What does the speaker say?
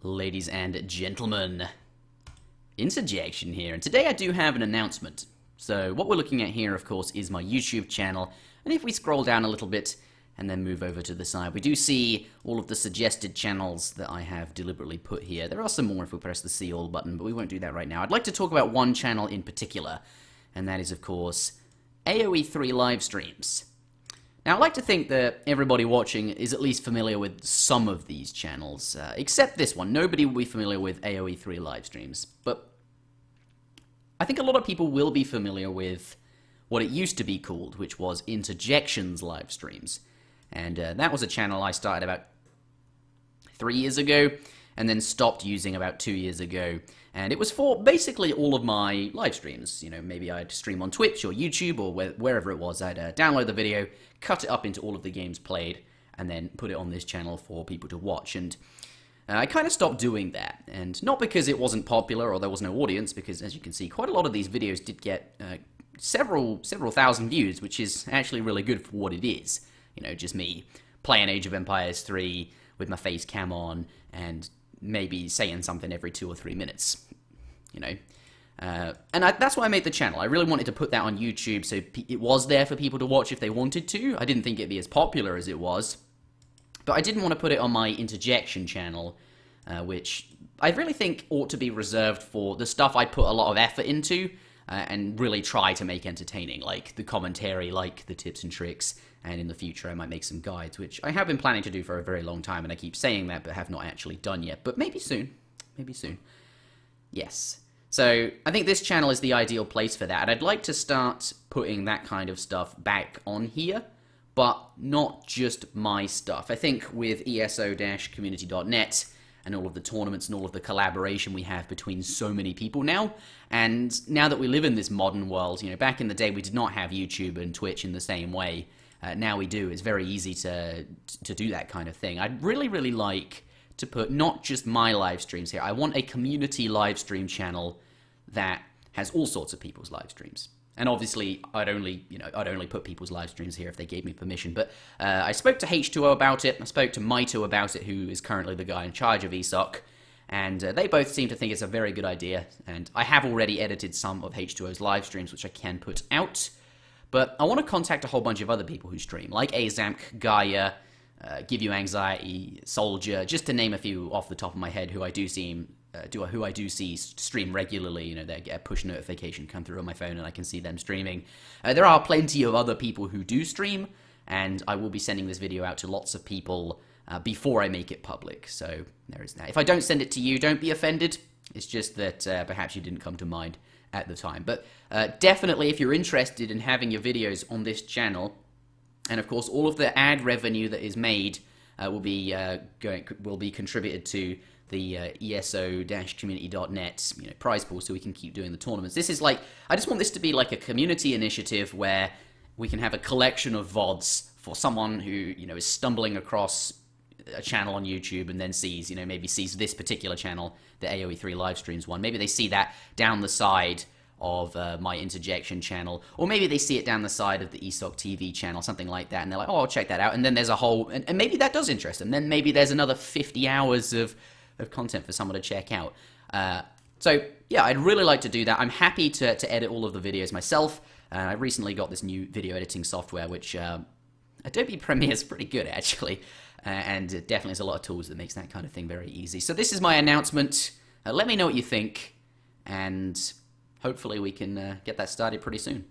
Ladies and gentlemen, Interjection here, and today I do have an announcement. So what we're looking at here, of course, is my YouTube channel, and if we scroll down a little bit and then move over to the side, we do see all of the suggested channels that I have deliberately put here. There are some more if we press the See All button, but we won't do that right now. I'd like to talk about one channel in particular, and that is, of course, AoE3 live streams. Now, I like to think that everybody watching is at least familiar with some of these channels, except this one. Nobody will be familiar with AoE3 live streams, but I think a lot of people will be familiar with what it used to be called, which was Interjections live streams. And that was a channel I started about 3 years ago, and then stopped using about 2 years ago. And it was for basically all of my live streams. You know, maybe I'd stream on Twitch or YouTube or wherever it was. I'd download the video, cut it up into all of the games played, and then put it on this channel for people to watch. And I kind of stopped doing that. And not because it wasn't popular or there was no audience, because as you can see, quite a lot of these videos did get several thousand views, which is actually really good for what it is. You know, just me playing Age of Empires 3 with my face cam on and maybe saying something every 2 or 3 minutes, you know. That's why I made the channel. I really wanted to put that on YouTube so it was there for people to watch if they wanted to. I didn't think it'd be as popular as it was, but I didn't want to put it on my Interjection channel, which I really think ought to be reserved for the stuff I put a lot of effort into and really try to make entertaining, like the commentary, like the tips and tricks, and in the future I might make some guides, which I have been planning to do for a very long time, and I keep saying that, but have not actually done yet, but maybe soon. Maybe soon. Yes. So I think this channel is the ideal place for that, and I'd like to start putting that kind of stuff back on here, but not just my stuff. I think with eso-community.net and all of the tournaments and all of the collaboration we have between so many people now, and now that we live in this modern world, you know, back in the day we did not have YouTube and Twitch in the same way. Now we do. It's very easy to do that kind of thing. I'd really like to put not just my live streams here. I want a community live stream channel that has all sorts of people's live streams. And obviously, I'd only put people's live streams here if they gave me permission. But I spoke to H2O about it. I spoke to Maito about it, who is currently the guy in charge of ESOC. And they both seem to think it's a very good idea. And I have already edited some of H2O's live streams, which I can put out. But I want to contact a whole bunch of other people who stream, like Azamk, Gaia, Give You Anxiety, Soldier, just to name a few off the top of my head who I do see stream regularly. You know, they get a push notification come through on my phone and I can see them streaming. There are plenty of other people who do stream, and I will be sending this video out to lots of people before I make it public. So there is that. If I don't send it to you, don't be offended. It's just that perhaps you didn't come to mind at the time. But definitely, if you're interested in having your videos on this channel, and of course all of the ad revenue that is made will be contributed to the eso-community.net prize pool, so we can keep doing the tournaments. This is like, I just want this to be like a community initiative where we can have a collection of VODs for someone who is stumbling across a channel on YouTube and then sees, maybe sees this particular channel, the AoE3 live streams one. Maybe they see that down the side of my Interjection channel, or maybe they see it down the side of the ESOC TV channel, something like that, and they're like, oh, I'll check that out. And then there's a whole, and maybe that does interest them. Then maybe there's another 50 hours of content for someone to check out. So yeah, I'd really like to do that. I'm happy to edit all of the videos myself. I recently got this new video editing software, which Adobe Premiere is pretty good, actually. And it definitely has a lot of tools that makes that kind of thing very easy. So this is my announcement. Let me know what you think, and hopefully we can get that started pretty soon.